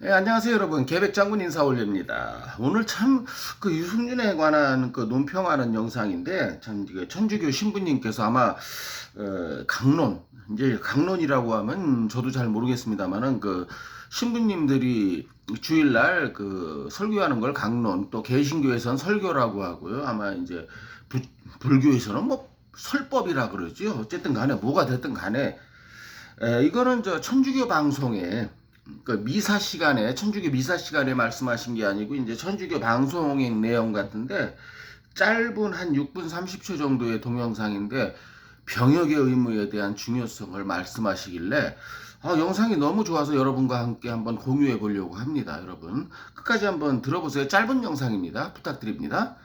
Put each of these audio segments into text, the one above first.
네, 안녕하세요, 여러분. 계백장군 인사 올립니다. 오늘 참, 유승준에 관한 논평하는 영상인데, 참, 이게 천주교 신부님께서 아마, 강론, 이제 강론이라고 하면 저도 잘 모르겠습니다만은, 신부님들이 주일날 설교하는 걸 강론, 또 개신교에서는 설교라고 하고요. 아마 이제, 불교에서는 뭐, 설법이라 그러죠. 어쨌든 간에, 뭐가 됐든 간에, 이거는 천주교 방송에 미사 시간에 천주교 미사 시간에 말씀하신 게 아니고 이제 천주교 방송의 내용 같은데 짧은 한 6분 30초 정도의 동영상인데 병역의 의무에 대한 중요성을 말씀하시길래 영상이 너무 좋아서 여러분과 함께 한번 공유해 보려고 합니다. 여러분 끝까지 한번 들어보세요. 짧은 영상입니다. 부탁드립니다.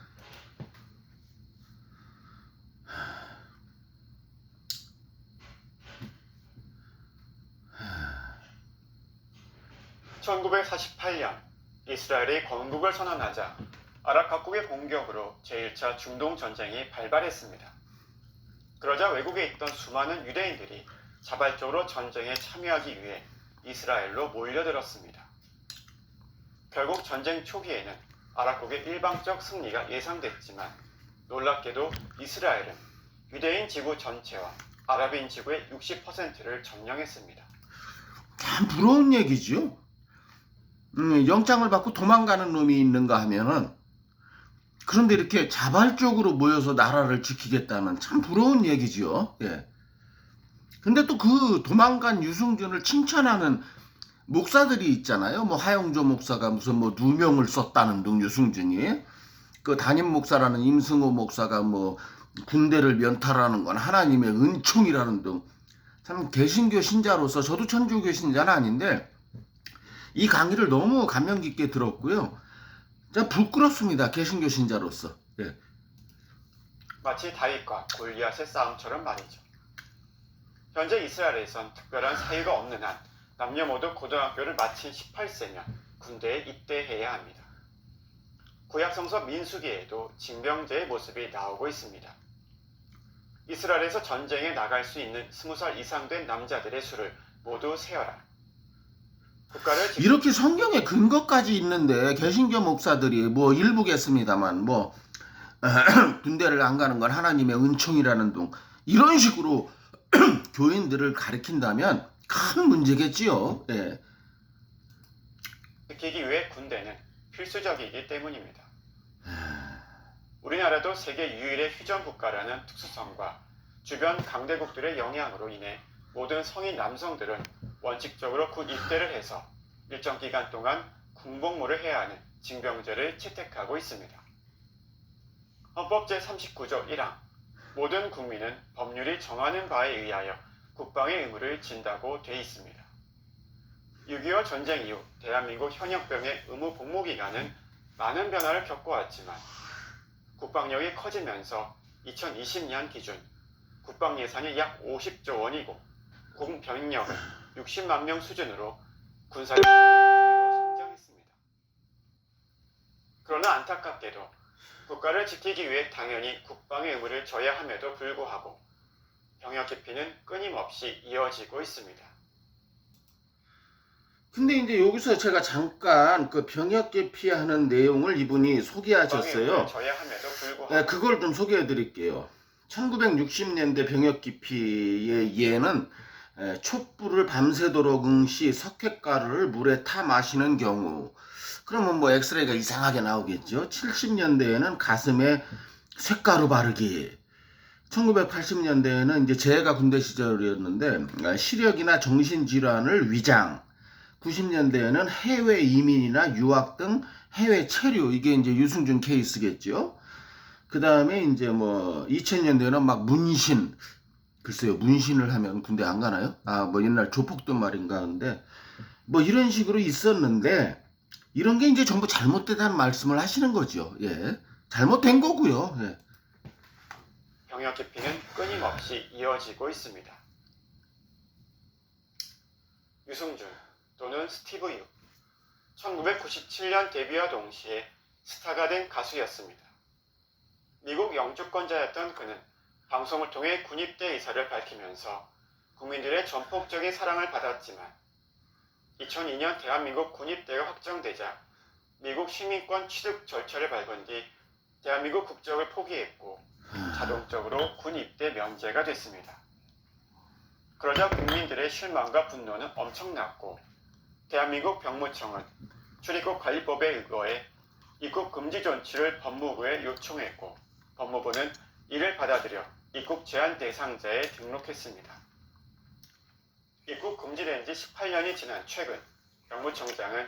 (1948년) 이스라엘이 건국을 선언하자 아랍 각국의 공격으로 제1차 중동 전쟁이 발발했습니다. 그러자 외국에 있던 수많은 유대인들이 자발적으로 전쟁에 참여하기 위해 이스라엘로 몰려들었습니다. 결국 전쟁 초기에는 아랍국의 일방적 승리가 예상됐지만 놀랍게도 이스라엘은 유대인 지구 전체와 아랍인 지구의 60%를 점령했습니다. 참 부러운 얘기죠. 영장을 받고 도망가는 놈이 있는가 하면은 그런데 이렇게 자발적으로 모여서 나라를 지키겠다는 참 부러운 얘기지요. 예. 근데 또 도망간 유승준을 칭찬하는 목사들이 있잖아요. 뭐 하영조 목사가 무슨 뭐 누명을 썼다는 등 유승준이 담임 목사라는 임승호 목사가 뭐 군대를 면탈하는 건 하나님의 은총이라는 등 참 개신교 신자로서 저도 천주교 신자는 아닌데 이 강의를 너무 감명 깊게 들었고요. 부끄럽습니다. 개신교 신자로서. 예. 마치 다윗과 골리앗의 싸움처럼 말이죠. 현재 이스라엘에선 특별한 사유가 없는 한 남녀 모두 고등학교를 마친 18세면 군대에 입대해야 합니다. 구약성서 민수기에도 징병제의 모습이 나오고 있습니다. 이스라엘에서 전쟁에 나갈 수 있는 20살 이상 된 남자들의 수를 모두 세어라. 이렇게 성경에 근거까지 있는데 개신교 목사들이 뭐 일부겠습니다만 뭐 군대를 안 가는 건 하나님의 은총이라는 등 이런 식으로 교인들을 가르친다면 큰 문제겠지요. 예. 지키기 위해 군대는 필수적이기 때문입니다. 우리나라도 세계 유일의 휴전 국가라는 특수성과 주변 강대국들의 영향으로 인해 모든 성인 남성들은 원칙적으로 군 입대를 해서 일정 기간 동안 군복무를 해야 하는 징병제를 채택하고 있습니다. 헌법 제39조 1항 모든 국민은 법률이 정하는 바에 의하여 국방의 의무를 진다고 돼 있습니다. 6.25 전쟁 이후 대한민국 현역병의 의무 복무 기간은 많은 변화를 겪어왔지만 국방력이 커지면서 2020년 기준 국방 예산이 약 50조 원이고 군 병력은 60만 명 수준으로 군사력이 성장했습니다. 그러나 안타깝게도 국가를 지키기 위해 당연히 국방의 의무를 져야 함에도 불구하고 병역 기피는 끊임없이 이어지고 있습니다. 근데 이제 여기서 제가 잠깐 병역 기피하는 내용을 이분이 소개하셨어요. 네, 그걸 좀 소개해 드릴게요. 1960년대 병역 기피의 예는 촛불을 밤새도록 응시 석회가루를 물에 타 마시는 경우 그러면 뭐 엑스레이가 이상하게 나오겠죠. 70년대에는 가슴에 쇳가루 바르기 1980년대에는 이제 제가 군대 시절이었는데 시력이나 정신질환을 위장 90년대에는 해외 이민이나 유학 등 해외 체류 이게 이제 유승준 케이스겠죠. 그 다음에 이제 뭐 2000년대에는 막 문신 글쎄요 문신을 하면 군대 안 가나요? 뭐 옛날 조폭들 말인가 하는데 뭐 이런 식으로 있었는데 이런 게 이제 전부 잘못되다는 말씀을 하시는 거죠. 예, 잘못된 거고요. 예. 병역 기피는 끊임없이 이어지고 있습니다. 유승준 또는 스티브 유 1997년 데뷔와 동시에 스타가 된 가수였습니다. 미국 영주권자였던 그는 방송을 통해 군입대 의사를 밝히면서 국민들의 전폭적인 사랑을 받았지만 2002년 대한민국 군입대가 확정되자 미국 시민권 취득 절차를 밟은 뒤 대한민국 국적을 포기했고 자동적으로 군입대 면제가 됐습니다. 그러자 국민들의 실망과 분노는 엄청났고 대한민국 병무청은 출입국 관리법에 의거해 입국 금지 조치를 법무부에 요청했고 법무부는 이를 받아들여 입국 제한 대상자에 등록했습니다. 입국 금지된 지 18년이 지난 최근 병무청장은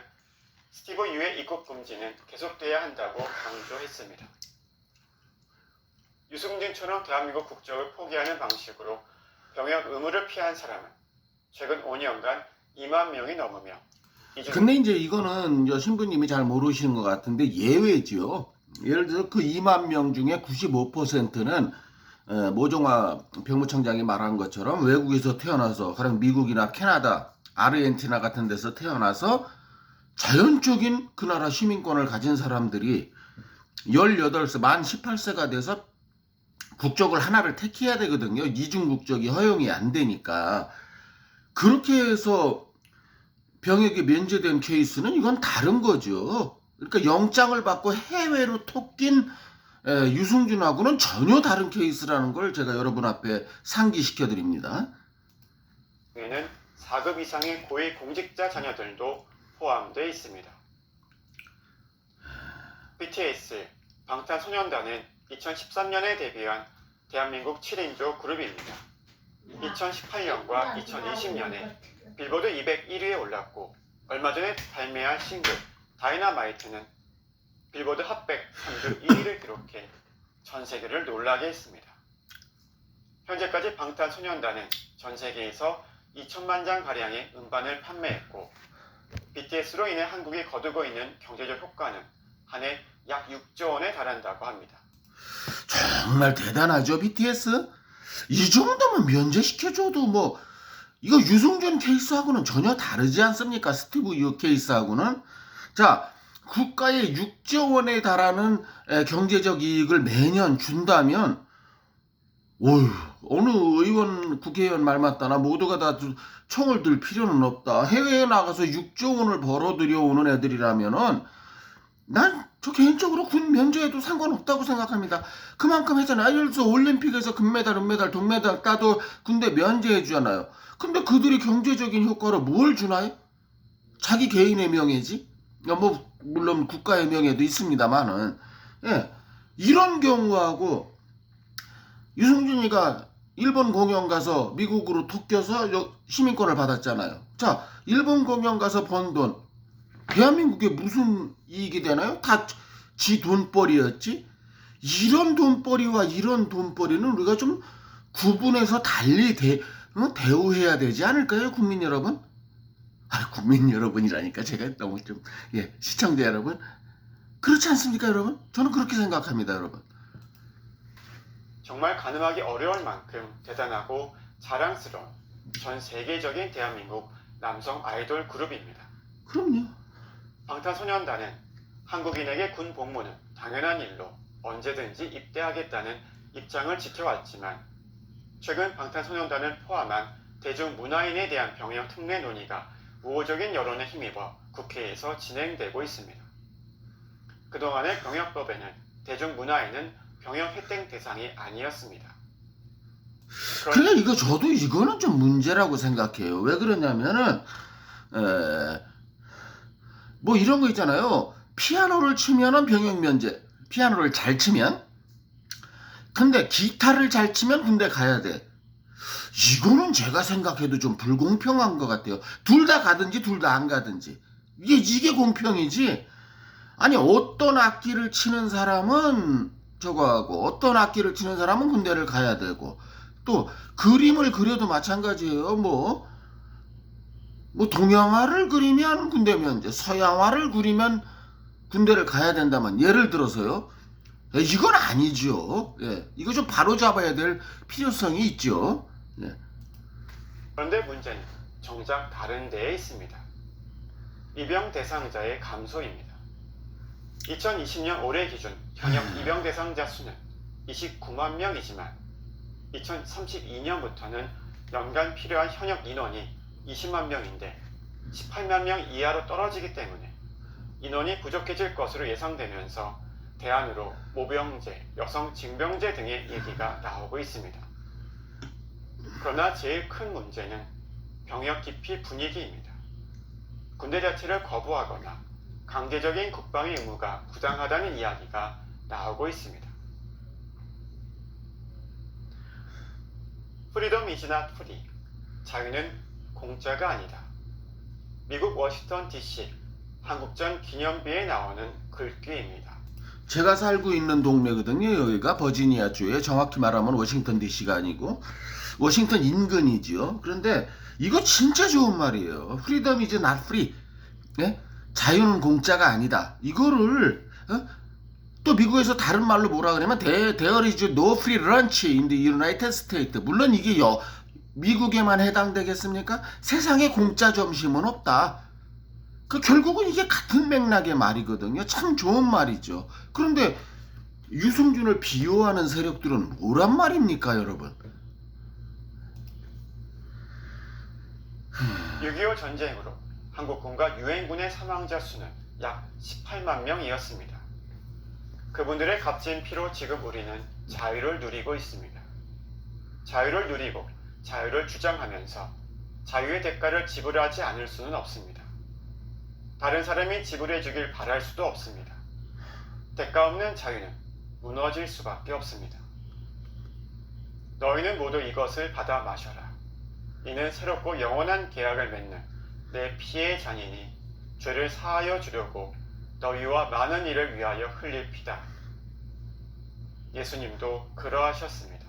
스티브 유의 입국 금지는 계속돼야 한다고 강조했습니다. 유승준처럼 대한민국 국적을 포기하는 방식으로 병역 의무를 피한 사람은 최근 5년간 2만 명이 넘으며 근데 이제 이거는 신부님이 잘 모르시는 것 같은데 예외죠. 예를 들어 그 2만 명 중에 95%는 모종화 병무청장이 말한 것처럼 외국에서 태어나서 가령 미국이나 캐나다, 아르헨티나 같은 데서 태어나서 자연적인 그 나라 시민권을 가진 사람들이 18세, 만 18세가 돼서 국적을 하나를 택해야 되거든요. 이중 국적이 허용이 안 되니까. 그렇게 해서 병역이 면제된 케이스는 이건 다른 거죠. 그러니까 영장을 받고 해외로 톡낀 유승준하고는 전혀 다른 케이스라는 걸 제가 여러분 앞에 상기시켜 드립니다. 에는 4급 이상의 고위 공직자 자녀들도 포함되어 있습니다. BTS, 방탄소년단은 2013년에 데뷔한 대한민국 7인조 그룹입니다. 2018년과 2020년에 빌보드 201위에 올랐고 얼마 전에 발매한 싱글 다이너마이트는 빌보드 핫백 3급 1위를 기록해 전 세계를 놀라게 했습니다. 현재까지 방탄소년단은 전 세계에서 2천만 장 가량의 음반을 판매했고 BTS로 인해 한국이 거두고 있는 경제적 효과는 한 해 약 6조 원에 달한다고 합니다. 정말 대단하죠, BTS? 이 정도면 면제시켜줘도 뭐 이거 유승준 케이스하고는 전혀 다르지 않습니까? 스티브 유 케이스하고는. 자, 국가에 6조 원에 달하는 경제적 이익을 매년 준다면 어휴, 어느 의원, 국회의원 말 맞다나 모두가 다 총을 들 필요는 없다. 해외에 나가서 6조 원을 벌어들여오는 애들이라면은 난 저 개인적으로 군 면제해도 상관없다고 생각합니다. 그만큼 했잖아요. 예를 들어서 올림픽에서 금메달, 은메달, 동메달 따도 군대 면제해 주잖아요. 근데 그들이 경제적인 효과로 뭘 주나요? 자기 개인의 명예지. 뭐 물론 국가의 명예도 있습니다만은 이런 경우하고 유승준이가 일본 공연 가서 미국으로 톡껴서 시민권을 받았잖아요. 자, 일본 공연 가서 번 돈 대한민국에 무슨 이익이 되나요? 다 지 돈벌이였지. 이런 돈벌이와 이런 돈벌이는 우리가 좀 구분해서 달리 대우해야 되지 않을까요, 국민 여러분? 국민 여러분이라니까 제가 너무 좀 시청자 여러분 그렇지 않습니까, 여러분? 저는 그렇게 생각합니다, 여러분. 정말 가늠하기 어려울 만큼 대단하고 자랑스러운 전 세계적인 대한민국 남성 아이돌 그룹입니다. 그럼요. 방탄소년단은 한국인에게 군 복무는 당연한 일로 언제든지 입대하겠다는 입장을 지켜왔지만 최근 방탄소년단을 포함한 대중문화인에 대한 병역 특례 논의가 우호적인 여론에 힘입어 국회에서 진행되고 있습니다. 그동안의 병역법에는 대중문화인은 병역 혜택 대상이 아니었습니다. 그래, 저도 이거는 좀 문제라고 생각해요. 왜 그러냐면은 뭐 이런 거 있잖아요. 피아노를 치면은 병역 면제. 피아노를 잘 치면. 근데 기타를 잘 치면 군대 가야 돼. 이거는 제가 생각해도 좀 불공평한 것 같아요. 둘 다 가든지 둘 다 안 가든지. 이게 공평이지. 아니, 어떤 악기를 치는 사람은 저거 하고 어떤 악기를 치는 사람은 군대를 가야 되고 또 그림을 그려도 마찬가지예요. 뭐 동양화를 그리면 군대 면제, 서양화를 그리면 군대를 가야 된다면 예를 들어서요. 이건 아니죠. 이거 좀 바로잡아야 될 필요성이 있죠. 그런데 문제는 정작 다른 데에 있습니다. 입영 대상자의 감소입니다. 2020년 올해 기준 현역 입영 대상자 수는 29만 명이지만 2032년부터는 연간 필요한 현역 인원이 20만 명인데 18만 명 이하로 떨어지기 때문에 인원이 부족해질 것으로 예상되면서 대안으로 모병제, 여성 징병제 등의 얘기가 나오고 있습니다. 그러나 제일 큰 문제는 병역 기피 분위기입니다. 군대 자체를 거부하거나 강제적인 국방의 의무가 부당하다는 이야기가 나오고 있습니다. Freedom is not free. 자유는 공짜가 아니다. 미국 워싱턴 DC 한국전 기념비에 나오는 글귀입니다. 제가 살고 있는 동네거든요. 여기가 버지니아주에, 정확히 말하면 워싱턴 DC가 아니고 워싱턴 인근이지요. 그런데 이거 진짜 좋은 말이에요. Freedom is not free. 네? 자유는 공짜가 아니다. 이거를 또 미국에서 다른 말로 뭐라 그러면 There is no free lunch in the United States. 물론 이게 미국에만 해당되겠습니까? 세상에 공짜 점심은 없다. 결국은 이게 같은 맥락의 말이거든요. 참 좋은 말이죠. 그런데 유승준을 비호하는 세력들은 뭐란 말입니까, 여러분? 6.25 전쟁으로 한국군과 유엔군의 사망자 수는 약 18만 명이었습니다. 그분들의 값진 피로 지금 우리는 자유를 누리고 있습니다. 자유를 누리고 자유를 주장하면서 자유의 대가를 지불하지 않을 수는 없습니다. 다른 사람이 지불해 주길 바랄 수도 없습니다. 대가 없는 자유는 무너질 수밖에 없습니다. 너희는 모두 이것을 받아 마셔라. 이는 새롭고 영원한 계약을 맺는 내 피의 잔이니 죄를 사하여 주려고 너희와 많은 이를 위하여 흘릴 피다. 예수님도 그러하셨습니다.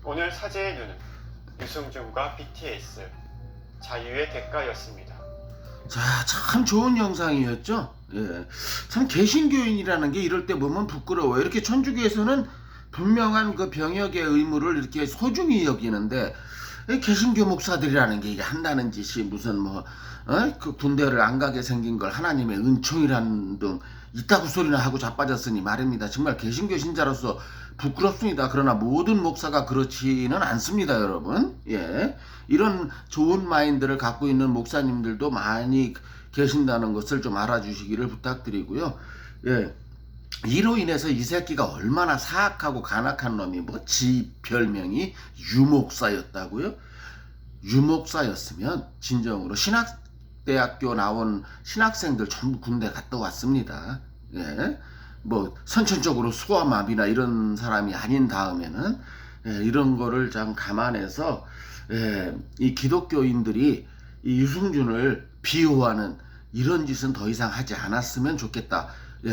오늘 사제의 눈은 유승준과 BTS 자유의 대가였습니다. 자, 참 좋은 영상이었죠. 예, 참 개신교인이라는 게 이럴 때 보면 부끄러워요. 이렇게 천주교에서는 분명한 그 병역의 의무를 이렇게 소중히 여기는데 개신교 목사들이라는 게 이게 한다는 짓이 무슨 그 군대를 안 가게 생긴 걸 하나님의 은총이라는 등 이따구 소리나 하고 자빠졌으니 말입니다. 정말 개신교 신자로서 부끄럽습니다. 그러나 모든 목사가 그렇지는 않습니다, 여러분. 예, 이런 좋은 마인드를 갖고 있는 목사님들도 많이 계신다는 것을 좀 알아주시기를 부탁드리고요. 예, 이로 인해서 이 새끼가 얼마나 사악하고 간악한 놈이 지 별명이 유목사였다고요? 유목사였으면 진정으로 신학대학교 나온 신학생들 전부 군대 갔다 왔습니다. 예, 선천적으로 소아마비나 이런 사람이 아닌 다음에는 이런 거를 좀 감안해서 이 기독교인들이 이 유승준을 비호하는 이런 짓은 더 이상 하지 않았으면 좋겠다.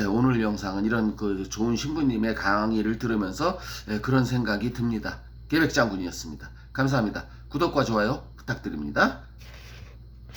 오늘 영상은 이런 그 좋은 신부님의 강의를 들으면서 그런 생각이 듭니다. 계백장군이었습니다. 감사합니다. 구독과 좋아요 부탁드립니다.